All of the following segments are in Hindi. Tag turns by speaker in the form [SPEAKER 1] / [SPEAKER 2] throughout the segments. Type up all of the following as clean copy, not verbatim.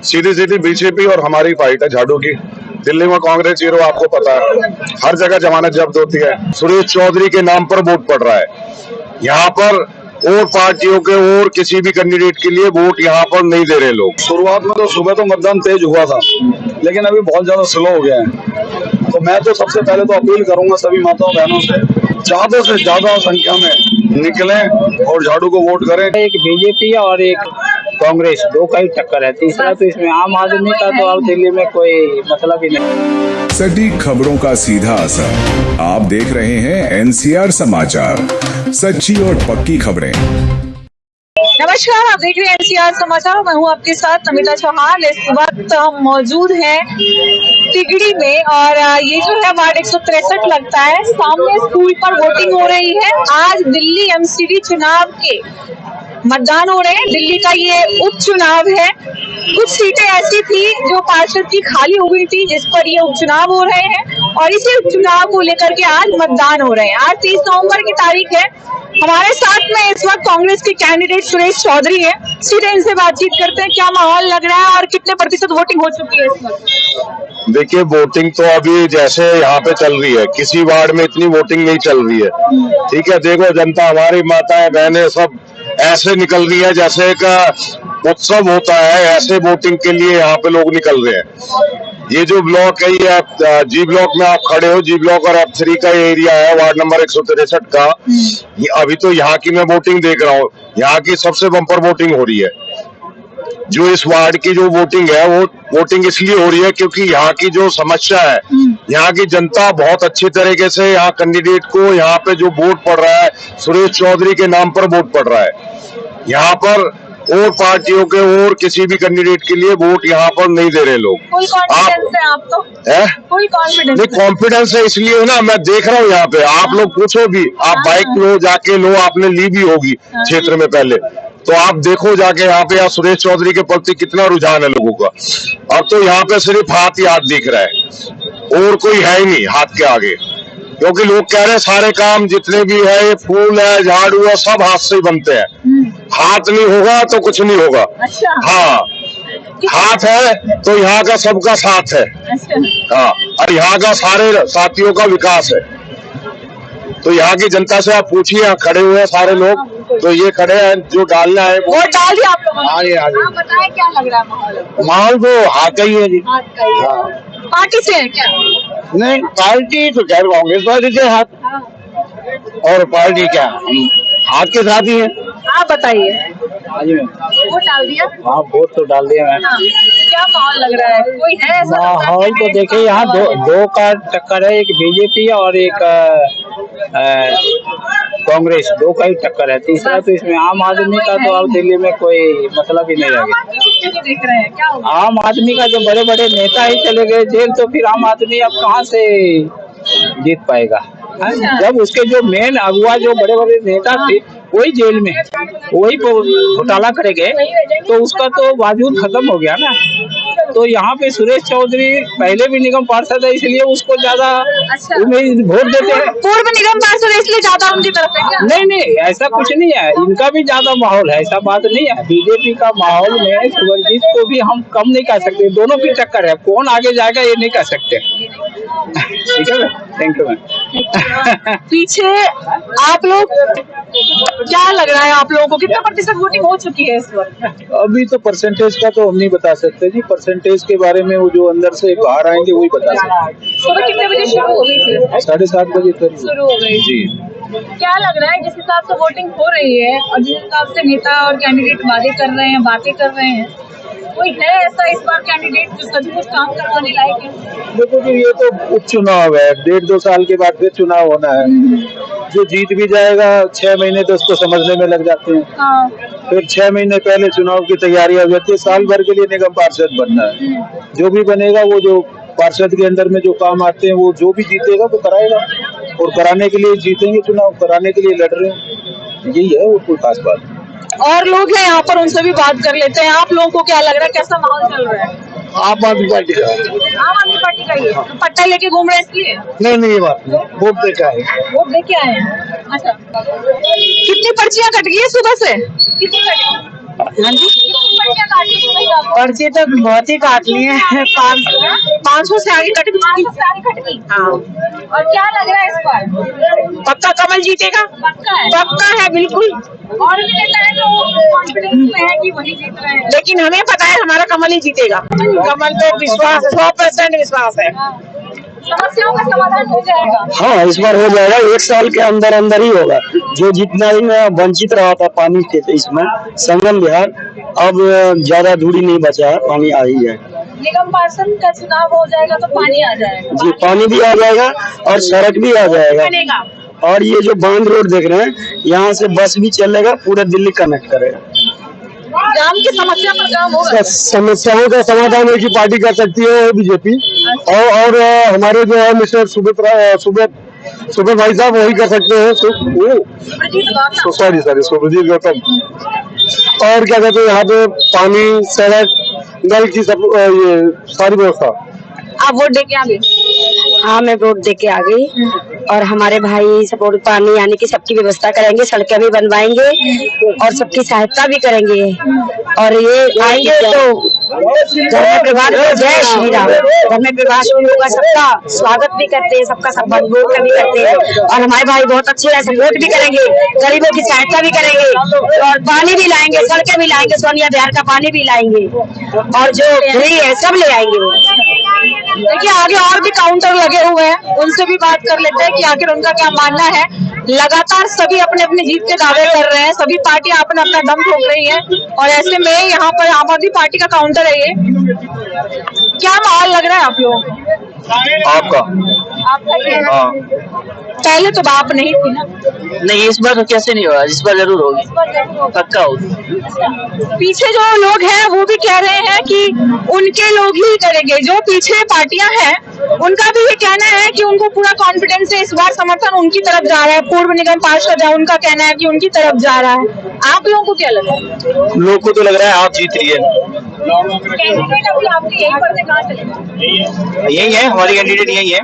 [SPEAKER 1] सीधी सीधी बीजेपी और हमारी फाइट है झाड़ू की। दिल्ली में कांग्रेस जीरो, आपको पता है, हर जगह जमानत जब्त होती है। सुरेश चौधरी के नाम पर वोट पड़ रहा है यहाँ पर, और पार्टियों के और किसी भी कैंडिडेट के लिए वोट यहाँ पर नहीं दे रहे लोग। शुरुआत में तो सुबह तो मतदान तेज हुआ था, लेकिन अभी बहुत ज्यादा स्लो हो गया है। तो मैं तो सबसे पहले तो अपील करूंगा सभी माताओं बहनों से ज्यादा संख्या में निकलें और झाड़ू को वोट करें।
[SPEAKER 2] एक बीजेपी और एक कांग्रेस, दो का ही टक्कर है। तीसरा तो इसमें आम आदमी का तो अब दिल्ली में कोई मतलब ही नहीं।
[SPEAKER 3] सटीक खबरों का सीधा असर। आप देख रहे हैं एनसीआर समाचार, सच्ची और पक्की खबरें।
[SPEAKER 4] नमस्कार, आप देख रहे हैं एनसीआर समाचार। मैं हूं आपके साथ नमिता चौहान। इस वक्त हम मौजूद हैं तिगड़ी में और ये जो है वार्ड 163 लगता है। सामने स्कूल पर वोटिंग हो रही है। आज दिल्ली एमसीडी चुनाव के मतदान हो रहे हैं। दिल्ली का ये उपचुनाव है। कुछ सीटें ऐसी थी जो पार्षद की खाली हो गई थी, जिस पर ये उपचुनाव हो रहे हैं और इसी उपचुनाव को लेकर के आज मतदान हो रहे हैं। आज 30 नवंबर की तारीख है। हमारे साथ में इस वक्त कांग्रेस के कैंडिडेट सुरेश चौधरी हैं। सीधे इनसे बातचीत करते हैं, क्या माहौल लग रहा है और कितने प्रतिशत वोटिंग हो चुकी है इस वक्त?
[SPEAKER 1] देखिए, वोटिंग तो अभी जैसे यहाँ पे चल रही है, किसी वार्ड में इतनी वोटिंग नहीं चल रही है। ठीक है, देखो जनता, हमारी माताएं बहनें सब ऐसे निकल रही है जैसे का उत्सव होता है, ऐसे वोटिंग के लिए यहाँ पे लोग निकल रहे हैं। ये जो ब्लॉक है, ये जी ब्लॉक में आप खड़े हो, जी ब्लॉक और F3 का एरिया है, वार्ड नंबर 163 का। अभी तो यहाँ की मैं वोटिंग देख रहा हूँ, यहाँ की सबसे बम्पर वोटिंग हो रही है। जो इस वार्ड की जो वोटिंग है, वो वोटिंग इसलिए हो रही है क्योंकि यहाँ की जो समस्या है, यहाँ की जनता बहुत अच्छी तरीके से यहाँ कैंडिडेट को, यहाँ पे जो वोट पड़ रहा है, सुरेश चौधरी के नाम पर वोट पड़ रहा है। यहाँ पर और पार्टियों के और किसी भी कैंडिडेट के लिए वोट यहाँ पर नहीं दे रहे लोग।
[SPEAKER 4] फुल कॉन्फिडेंस है आप तो? Full confidence?
[SPEAKER 1] नहीं, कॉन्फिडेंस है इसलिए ना, मैं देख रहा हूँ यहाँ पे। आप लोग पूछो भी, आप बाइक लो, जाके लो, आपने ली भी होगी क्षेत्र में पहले, तो आप देखो जाके यहाँ पे यहाँ सुरेश चौधरी के प्रति कितना रुझान है लोगों का। अब तो यहाँ पे सिर्फ हाथ ही हाथ दिख रहा है और कोई है ही नहीं हाथ के आगे, क्योंकि लोग कह रहे हैं सारे काम जितने भी है, ये फूल है, झाड़ू है, सब हाथ से ही बनते हैं। हाथ नहीं होगा तो कुछ नहीं होगा।
[SPEAKER 4] अच्छा।
[SPEAKER 1] हाँ, हाथ है तो यहाँ का सबका साथ है।
[SPEAKER 4] अच्छा।
[SPEAKER 1] हाँ, और यहाँ का सारे साथियों का विकास है। तो यहाँ की जनता से आप पूछिए, यहाँ खड़े हुए हैं सारे लोग, तो ये खड़े हैं, जो डालना है
[SPEAKER 4] वोट डाल दिया आप लोगों ने?
[SPEAKER 1] आगे
[SPEAKER 4] आप बताएं क्या लग रहा है माहौल?
[SPEAKER 1] माहौल तो हाथ का ही है जी।
[SPEAKER 4] हाथ का ही है। पार्टी से है क्या?
[SPEAKER 1] नहीं, पार्टी तो खैर कांग्रेस पार्टी के हाथ, और पार्टी क्या हाथ के साथ ही है।
[SPEAKER 4] आप बताइए, वोट डाल दिया?
[SPEAKER 2] हाँ, वोट तो डाल दिया मैं।
[SPEAKER 4] हाँ। क्या माहौल लग रहा है? कोई है ऐसा?
[SPEAKER 2] माहौल तो देखिए, यहाँ दो का टक्कर है। एक बीजेपी और एक कांग्रेस, दो का ही टक्कर है। तीसरा तो इसमें आम आदमी का तो अब दिल्ली में कोई मतलब ही नहीं रह गया।
[SPEAKER 4] देख रहे हैं क्या होगा?
[SPEAKER 2] आम आदमी का जो बड़े बड़े नेता ही चले गए जेल, तो फिर आम आदमी अब कहाँ से जीत पाएगा? जब उसके जो मेन अगुआ जो बड़े बड़े नेता थे वही जेल में है, वही घोटाला करेंगे, तो उसका तो वजूद खत्म हो गया ना। तो यहाँ पे सुरेश चौधरी पहले भी निगम पार्षद है, इसलिए उसको ज्यादा उम्मीद वोट देते हैं।
[SPEAKER 4] पूर्व निगम पार्षद है इसलिए ज्यादा उनकी तरफ है क्या?
[SPEAKER 2] नहीं, ऐसा कुछ नहीं है। इनका भी ज्यादा माहौल है, ऐसा बात नहीं है। बीजेपी का माहौल में सुरजीत को भी हम कम नहीं कह सकते। दोनों की टक्कर है, कौन आगे जाएगा ये नहीं कह सकते। ठीक है, थैंक यू मैम।
[SPEAKER 4] पीछे आप लोग, क्या लग रहा है आप लोगों को, कितना प्रतिशत वोटिंग हो चुकी है इस वक्त?
[SPEAKER 5] अभी तो परसेंटेज का तो हम नहीं बता सकते जी। परसेंटेज के बारे में वो जो अंदर से बाहर आएंगे वही बता सकते।
[SPEAKER 4] सुबह कितने बजे शुरू हो गई थी?
[SPEAKER 5] 7:30 बजे तक
[SPEAKER 4] शुरू हो गई
[SPEAKER 5] जी।
[SPEAKER 4] क्या लग रहा है, जिस हिसाब से वोटिंग हो रही है और जिस हिसाब से नेता और कैंडिडेट वादे कर रहे हैं, बातें कर रहे हैं, कोई है ऐसा इस बार कैंडिडेट जो सच में काम करवाने लायक है?
[SPEAKER 5] देखो जी, ये तो उपचुनाव है, 1.5-2 साल के बाद फिर चुनाव होना है। जो जीत भी जाएगा 6 महीने तो उसको समझने में लग जाते हैं।
[SPEAKER 4] हाँ।
[SPEAKER 5] फिर 6 महीने पहले चुनाव की तैयारियां हो जाती है। साल भर के लिए निगम पार्षद बनना है। जो भी बनेगा, वो जो पार्षद के अंदर में जो काम आते हैं, वो जो भी जीतेगा वो कराएगा, और कराने के लिए जीतेंगे, चुनाव कराने के लिए लड़ रहे हैं। यही है, वो कोई खास बात।
[SPEAKER 4] और लोग हैं यहाँ पर, उनसे भी बात कर लेते हैं। आप लोगों को क्या लग रहा है, कैसा माहौल चल रहा है?
[SPEAKER 5] आम आदमी पार्टी का।
[SPEAKER 4] आम आदमी पार्टी का ही है? तो पट्टा लेके घूम रहे हैं इसलिए?
[SPEAKER 5] नहीं, ये बात नहीं, वोट दे के आए।
[SPEAKER 4] वोट दे के आए हैं? अच्छा। कितनी पर्चियां कट गई है सुबह से? कितनी कटी? हाँ जी,
[SPEAKER 6] पर्ची तो बहुत ही काट लिए हैं,
[SPEAKER 4] 500 से आगे कट गई।
[SPEAKER 6] हाँ।
[SPEAKER 4] और क्या लग रहा है इस बार?
[SPEAKER 6] पक्का कमल जीतेगा,
[SPEAKER 4] पक्का है।
[SPEAKER 6] पक्का है बिल्कुल।
[SPEAKER 4] और भी नेता है जो कॉन्फिडेंस में है कि वही जीत रहे हैं।
[SPEAKER 6] लेकिन हमें पता है हमारा कमल ही जीतेगा, कमल तो विश्वास 100% विश्वास है।
[SPEAKER 4] समस्याओं का समाधान हो जाएगा।
[SPEAKER 5] हाँ, इस बार हो जाएगा, 1 साल के अंदर अंदर ही होगा। जो जितना ही वंचित रहा था पानी के इसमें संगम बिहार, अब ज्यादा दूरी नहीं बचा है, पानी आ ही है
[SPEAKER 4] निगम पार्षद का चुनाव हो जाएगा तो पानी आ जाएगा
[SPEAKER 5] जी। पानी भी आ जाएगा और सड़क भी आ जाएगा,
[SPEAKER 4] बनेगा।
[SPEAKER 5] और ये जो बांध रोड देख रहे हैं, यहाँ से बस भी चलेगा, पूरा दिल्ली कनेक्ट करेगा।
[SPEAKER 4] जाम की समस्या पर काम होगा।
[SPEAKER 5] समस्याओं का समाधान एक ही पार्टी कर सकती है, बीजेपी, और हमारे जो है मिस्टर सुबेद भाई साहब वही कर सकते हैं। सुब्रजीत गौतम। और क्या कहते हैं, यहाँ पे पानी, सड़क, नल की सब ये सारी व्यवस्था।
[SPEAKER 4] आप वोट दे के आ गए?
[SPEAKER 6] हाँ, मैं वोट दे के आ गई, और हमारे भाई सपोर्ट पानी यानी कि सबकी व्यवस्था करेंगे, सड़कें भी बनवाएंगे और सबकी सहायता भी करेंगे। और ये आएंगे तो घर में परिवार को जय श्री राम, घर में परिवार शुरू होगा, सबका स्वागत भी करते हैं, सबका सम्मान भी करते हैं। और हमारे भाई बहुत अच्छे हैं, सपोर्ट भी करेंगे, गरीबों की सहायता भी करेंगे, और पानी भी लाएंगे, सड़कें भी लाएंगे, सोनिया बिहार का पानी भी लाएंगे, और जो फ्री है सब ले आएंगे।
[SPEAKER 4] देखिए आगे और भी काउंटर लगे हुए हैं, उनसे भी बात कर लेते हैं कि आखिर उनका क्या मानना है। लगातार सभी अपने अपने जीत के दावे कर रहे हैं, सभी पार्टियां अपना अपना दम ठोक रही हैं, और ऐसे में यहाँ पर आम आदमी पार्टी का काउंटर है ये। क्या माहौल लग रहा है आप लोगों को?
[SPEAKER 5] आपका
[SPEAKER 4] हाँ। पहले तो बाप नहीं थी ना।
[SPEAKER 6] नहीं, इस बार तो कैसे नहीं होगा, इस बार जरूर होगी, पक्का होगी।
[SPEAKER 4] पीछे जो लोग हैं वो भी कह रहे हैं कि उनके लोग ही करेंगे, जो पीछे पार्टियां हैं उनका भी ये कहना है कि उनको पूरा कॉन्फिडेंस है, इस बार समर्थन उनकी तरफ जा रहा है। पूर्व निगम पार्षद है, उनका कहना है कि उनकी तरफ जा रहा है। आप लोगों को क्या लग रहा है?
[SPEAKER 5] लोग को तो लग रहा है आप जीत रही है।
[SPEAKER 4] कैंडिडेट अभी आपके यहीं पर से कहाँ चलेगा?
[SPEAKER 5] यही है, हमारी कैंडिडेट यही है।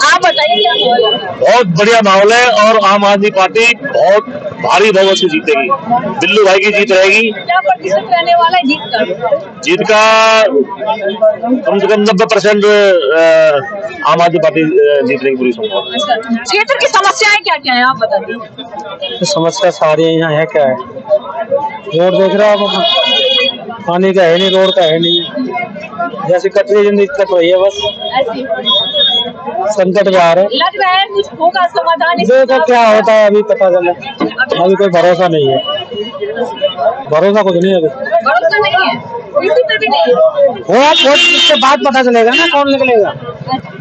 [SPEAKER 4] आप बताइए क्या माहौल है?
[SPEAKER 1] बहुत बढ़िया माहौल है, और आम आदमी पार्टी बहुत भारी बहुमत से जीतेगी। बिल्लू भाई की जीत रहेगी।
[SPEAKER 4] क्या प्रतिशत रहने वाला है जीत का?
[SPEAKER 1] जीत का कम से कम 90% आम आदमी पार्टी जीतने की पूरी संभावना।
[SPEAKER 4] क्षेत्र की समस्याएं क्या क्या है आप बता दीजिए।
[SPEAKER 5] समस्या सारी यहाँ है, क्या है, रोड देख रहे हो आप, पानी का है नहीं, रोड का है नहीं, जैसे कचरे की दिक्कत रही है, बस संकट में आ रहे।
[SPEAKER 4] लग रहा है कुछ होगा समाधान।
[SPEAKER 5] देखो क्या होता है, अभी पता चले, अभी कोई भरोसा नहीं है, भरोसा कुछ नहीं है अभी।
[SPEAKER 4] भरोसा नहीं है, किसी पे भी नहीं
[SPEAKER 5] वो वोट के बाद पता चलेगा ना कौन निकलेगा।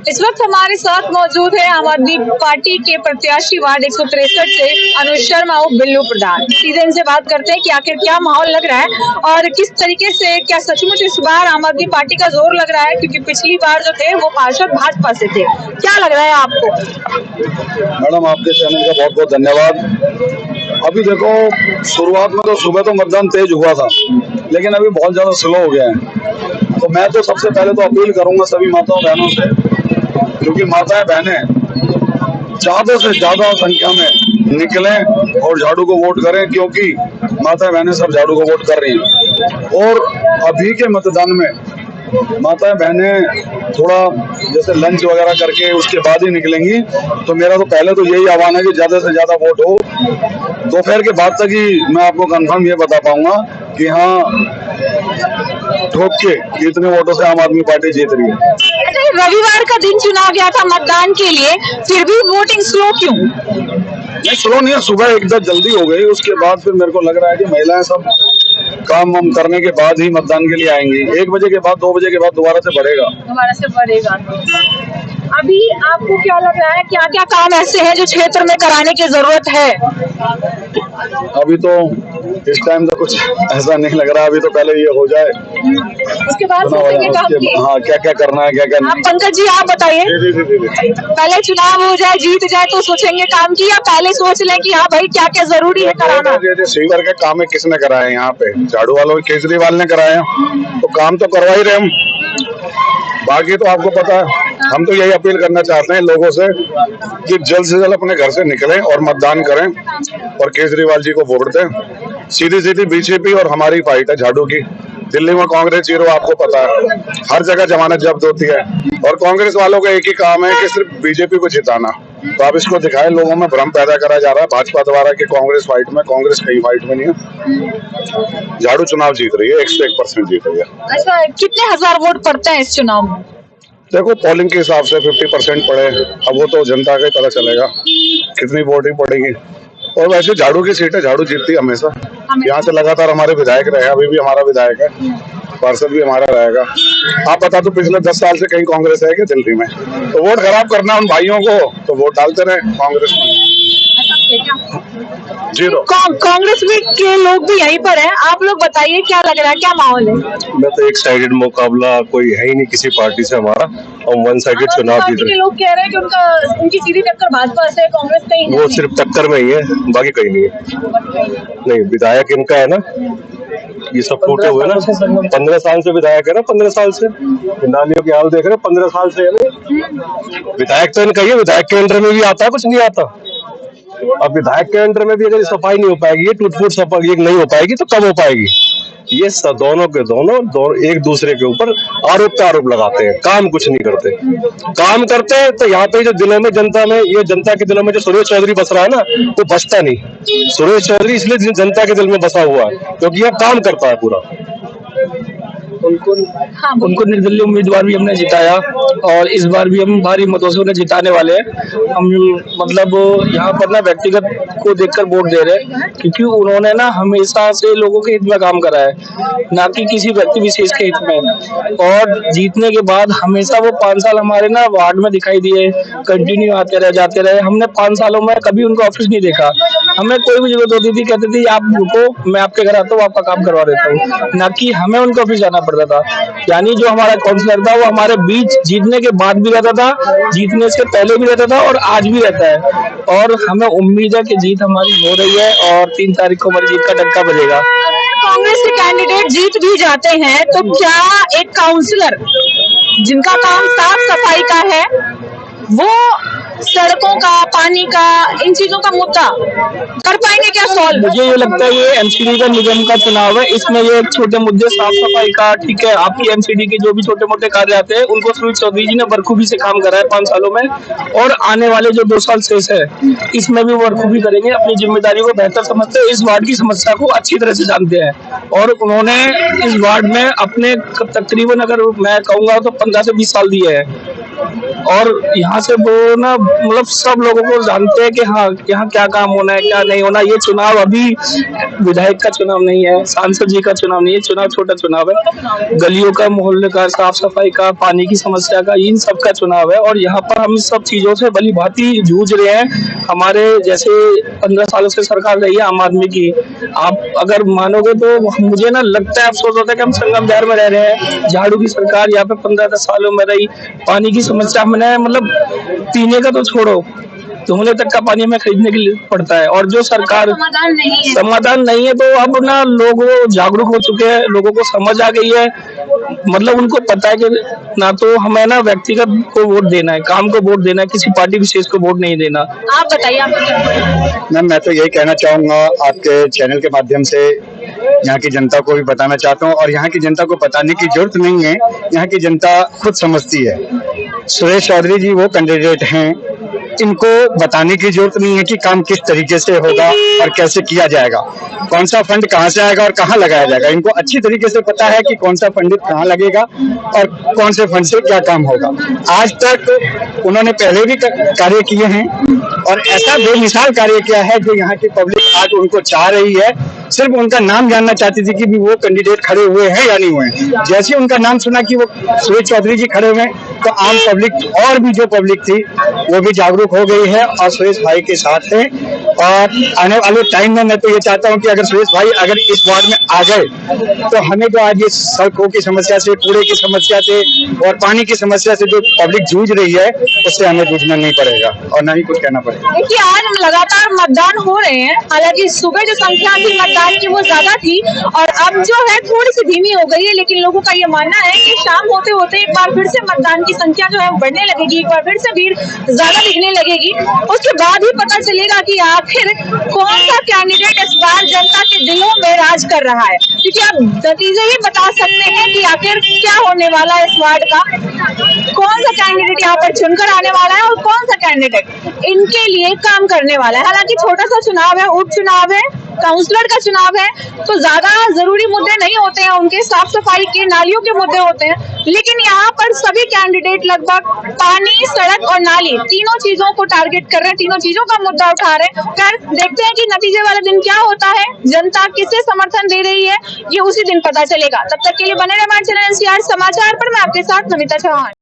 [SPEAKER 4] इस वक्त हमारे साथ मौजूद है आम आदमी पार्टी के प्रत्याशी वार्ड 163 से अनुज शर्मा और बिल्लू प्रधान। सीधे इनसे बात करते हैं कि आखिर क्या माहौल लग रहा है और किस तरीके से, क्या सचमुच इस बार आम आदमी पार्टी का जोर लग रहा है, क्योंकि पिछली बार जो थे वो पार्षद भाजपा से थे। क्या लग रहा है आपको?
[SPEAKER 5] मैडम, आपके चैनल का बहुत बहुत धन्यवाद। अभी देखो, शुरुआत में तो सुबह तो मतदान तेज हुआ था, लेकिन अभी बहुत ज्यादा स्लो हो गया है। तो मैं तो सबसे पहले तो अपील करूंगा सभी माताओं बहनों से, क्योंकि माताएं बहनें ज्यादा से ज्यादा संख्या में निकलें और झाड़ू को वोट करें, क्योंकि माताएं बहनें सब झाड़ू को वोट कर रही हैं। और अभी के मतदान में माताएं बहनें थोड़ा जैसे लंच वगैरह करके उसके बाद ही निकलेंगी। तो मेरा तो पहले तो यही आह्वान है कि ज्यादा से ज्यादा वोट हो। दोपहर के बाद तक ही मैं आपको कंफर्म ये बता पाऊंगा कि हाँ, ठोक के कितने वोटों से आम आदमी पार्टी जीत रही है।
[SPEAKER 4] रविवार का दिन चुना गया था मतदान के लिए, फिर भी वोटिंग स्लो क्यों?
[SPEAKER 5] नहीं, स्लो नहीं है, सुबह एकदम जल्दी हो गई। उसके बाद फिर मेरे को लग रहा है कि महिलाएं सब काम वाम करने के बाद ही मतदान के लिए आएंगी। 1 बजे के बाद, 2 बजे के बाद दोबारा से बढ़ेगा।
[SPEAKER 4] अभी आपको क्या लग रहा है, क्या क्या काम ऐसे हैं जो क्षेत्र में कराने की जरूरत है?
[SPEAKER 5] अभी तो इस टाइम तो कुछ ऐसा नहीं लग रहा, अभी तो पहले ये हो जाए,
[SPEAKER 4] उसके बाद सोचेंगे काम की।
[SPEAKER 5] हाँ, क्या क्या करना है, क्या क्या
[SPEAKER 4] आप पंकज जी आप बताइए, पहले चुनाव हो जाए, जीत जाए तो सोचेंगे काम की, या पहले सोच लें कि हाँ भाई क्या क्या जरूरी है कराना?
[SPEAKER 5] स्वीपर के काम है, किसने कराए यहाँ पे? झाड़ू वालों, केजरीवाल ने कराया, तो काम तो करवा ही रहे हम। बाकी तो आपको पता है, हम तो यही अपील करना चाहते हैं लोगों से कि जल्द से जल्द अपने घर से निकलें और मतदान करें और केजरीवाल जी को वोट दें।
[SPEAKER 1] सीधी सीधी बीजेपी और हमारी फाइट है झाड़ू की। दिल्ली में कांग्रेस जीरो, आपको पता है, हर जगह जमानत जब्त होती है और कांग्रेस वालों का एक ही काम है कि सिर्फ बीजेपी को जिताना। तो आप इसको दिखाएं, लोगों में भ्रम पैदा करा जा रहा है भाजपा द्वारा कि कांग्रेस फाइट में, कांग्रेस कहीं फाइट में नहीं है। झाड़ू चुनाव जीत रही है, 101% जीत रही है।
[SPEAKER 4] अच्छा, कितने हजार वोट पड़ता है इस चुनाव में?
[SPEAKER 1] देखो पोलिंग के हिसाब से 50% पड़े, अब वो तो जनता के पता चलेगा कितनी वोटिंग पड़ेगी। और वैसे झाड़ू की सीट है, झाड़ू जीतती है हमेशा। यहाँ से लगातार हमारे विधायक रहे, अभी भी हमारा विधायक है, पार्षद भी हमारा रहेगा। आप बता दो पिछले 10 साल से कहीं कांग्रेस है क्या दिल्ली में? तो वोट खराब करना उन भाइयों को, तो वोट डालते रहे कांग्रेस में। जीरो।
[SPEAKER 4] कांग्रेस में के लोग भी यहीं पर हैं, आप लोग बताइए क्या लग रहा है, क्या माहौल है?
[SPEAKER 7] मैं तो एक साइडेड मुकाबला कोई है ही नहीं किसी पार्टी से हमारा, और वन साइडेड चुनाव जीत रहे।
[SPEAKER 4] लोग कह रहे हैं कि उनकी सीधी टक्कर भाजपा से, कांग्रेस कहीं
[SPEAKER 7] वो सिर्फ टक्कर में ही है, बाकी कहीं नहीं है। नहीं, विधायक इनका है ना, ये सब टूटे हुए ना, 15 साल से विधायक है ना, 15 साल से नालियों के हाल देख रहे हैं, 15 साल से है ना। विधायक तो इनका ही है, विधायक के अंडर में भी आता है, कुछ नहीं आता। अब विधायक के अंडर में भी अगर सफाई नहीं हो पाएगी, ये टूट फूट सफाई नहीं हो पाएगी, तो कब हो पाएगी? ये दोनों के दोनों एक दूसरे के ऊपर आरोप पे आरोप लगाते हैं, काम कुछ नहीं करते। काम करते हैं तो यहाँ पे जो दिलों में जनता में, ये जनता के दिलों में जो सुरेश चौधरी बस रहा है ना, वो बसता नहीं। सुरेश चौधरी इसलिए जनता के दिल में बसा हुआ है क्योंकि यह काम करता है पूरा।
[SPEAKER 2] उनको निर्दलीय उम्मीदवार भी हमने जिताया और इस बार भी हम भारी मतों से उन्हें जिताने वाले हैं। हम मतलब यहाँ पर ना व्यक्तिगत को देखकर वोट दे रहे हैं क्योंकि उन्होंने ना हमेशा से लोगों के हित में काम करा है, ना कि किसी व्यक्ति विशेष के हित में। और जीतने के बाद हमेशा वो 5 साल हमारे ना वार्ड में दिखाई दिए, कंटिन्यू आते रहे, जाते रहे। हमने 5 सालों में कभी उनका ऑफिस नहीं देखा। हमें कोई भी जरूरत होती थी, कहते थे आप रुको, मैं आपके घर आता हूँ, आपका काम करवा देता हूँ, ना कि हमें उनका ऑफिस जाना पड़ता था। यानी जो हमारा काउंसलर था वो हमारे बीच जीतने के बाद भी रहता था, जीतने से पहले भी रहता था और आज भी रहता है। और हमें उम्मीद है कि जीत हमारी हो रही है और 3 तारीख को हमारी जीत का डंका बजेगा।
[SPEAKER 4] कांग्रेस के कैंडिडेट जीत भी जाते हैं तो क्या एक काउंसलर जिनका काम साफ सफाई का है, वो सड़कों का, पानी का, इन चीजों का मुद्दा कर पाएंगे क्या सॉल्व?
[SPEAKER 2] मुझे ये लगता है ये एमसीडी का निगम का चुनाव है, इसमें ये छोटे मुद्दे साफ सफाई का, ठीक है, आपकी एमसीडी के जो भी छोटे मोटे कार्य आते हैं उनको सुरेश चौधरी जी ने बखूबी से काम करा है 5 सालों में, और आने वाले जो 2 साल शेष है इसमें भी बखूबी करेंगे। अपनी जिम्मेदारी को बेहतर समझते हैं, इस वार्ड की समस्या को अच्छी तरह से जानते हैं और उन्होंने इस वार्ड में अपने तकरीबन, अगर मैं कहूँगा तो 15 से 20 साल दिए हैं। और यहाँ से वो ना मतलब सब लोगों को जानते हैं कि हाँ यहाँ क्या काम होना है, क्या नहीं होना। ये चुनाव अभी विधायक का चुनाव नहीं है, सांसद जी का चुनाव नहीं है, चुनाव छोटा चुनाव है, गलियों का, मोहल्ले का, साफ सफाई का, पानी की समस्या का, इन सब का चुनाव है। और यहाँ पर हम इस सब चीजों से भली भांति जूझ रहे हैं। हमारे जैसे 15 सालों से सरकार रही है आम आदमी की, आप अगर मानोगे तो मुझे ना लगता है, अफसोस होता है कि हम संगम बिहार में रह रहे हैं। झाड़ू की सरकार यहाँ पे 15 सालों में रही, पानी की समस्या मैंने मतलब पीने का तो छोड़ो, धोने तक का पानी हमें खरीदने के लिए पड़ता है। और जो सरकार समाधान नहीं है, तो अब ना लोग जागरूक हो चुके हैं, लोगों को समझ आ गई है, मतलब उनको पता है कि ना तो हमें ना व्यक्तिगत को वोट देना है, काम को वोट देना है, किसी पार्टी विशेष को वोट नहीं देना।
[SPEAKER 4] आप बताइए, आप
[SPEAKER 8] मैम मैं तो यही कहना चाहूंगा आपके चैनल के माध्यम से, यहाँ की जनता को भी बताना चाहता हूँ, और यहाँ की जनता को बताने की जरूरत नहीं है, यहाँ की जनता खुद समझती है। सुरेश चौधरी जी वो कैंडिडेट हैं, इनको बताने की जरूरत नहीं है कि काम किस तरीके से होगा और कैसे किया जाएगा, कौन सा फंड कहाँ से आएगा और कहाँ लगाया जाएगा। इनको अच्छी तरीके से पता है कि कौन सा फंड कहाँ लगेगा और कौन से फंड से क्या काम होगा। आज तक उन्होंने पहले भी कार्य किए हैं और ऐसा बेमिसाल कार्य किया है जो यहाँ की पब्लिक आज उनको चाह रही है। सिर्फ उनका नाम जानना चाहती थी कि भी वो कैंडिडेट खड़े हुए हैं या नहीं हुए हैं। जैसे ही उनका नाम सुना कि वो सुरेश चौधरी जी खड़े हुए हैं, तो आम पब्लिक और भी जो पब्लिक थी वो भी जागरूक हो गई है और सुरेश भाई के साथ है। और आने वाले टाइम में मैं तो ये चाहता हूँ कि अगर सुरेश भाई अगर इस वार्ड में आ गए तो हमें जो आज ये सड़कों की समस्या से, कूड़े की समस्या से और पानी की समस्या से जो पब्लिक जूझ रही है, उससे हमें जूझना नहीं पड़ेगा और ना ही कुछ कहना पड़ेगा।
[SPEAKER 4] देखिए, आज लगातार मतदान हो रहे हैं, हालांकि सुबह जो संख्या थी मतदान की वो ज्यादा थी और अब जो है थोड़ी सी धीमी हो गई है, लेकिन लोगों का ये मानना है कि शाम होते होते एक बार फिर से मतदान की संख्या जो है बढ़ने लगेगी, एक बार फिर से भीड़ ज्यादा दिखने लगेगी। उसके बाद ही पता चलेगा कि आखिर कौन सा कैंडिडेट इस बार जनता के दिलों में राज कर रहा है, क्योंकि आप नतीजे ही बता सकते हैं कि आखिर क्या होने वाला है इस वार्ड का, कौन सा कैंडिडेट यहाँ पर चुनकर आने वाला है और कौन सा कैंडिडेट इनके लिए काम करने वाला है। हालांकि छोटा सा चुनाव है, उपचुनाव है, काउंसलर का चुनाव है, तो ज्यादा जरूरी मुद्दे नहीं होते हैं उनके, साफ सफाई के, नालियों के मुद्दे होते हैं, लेकिन यहाँ पर सभी कैंडिडेट लगभग पानी, सड़क और नाली तीनों चीजों को टारगेट कर रहे हैं, तीनों चीजों का मुद्दा उठा रहे हैं। खैर देखते हैं कि नतीजे वाले दिन क्या होता है, जनता किसे समर्थन दे रही है, ये उसी दिन पता चलेगा। तब तक के लिए बने रहे हमारे चैनल एनसीआर समाचार पर। मैं आपके साथ नमिता चौहान।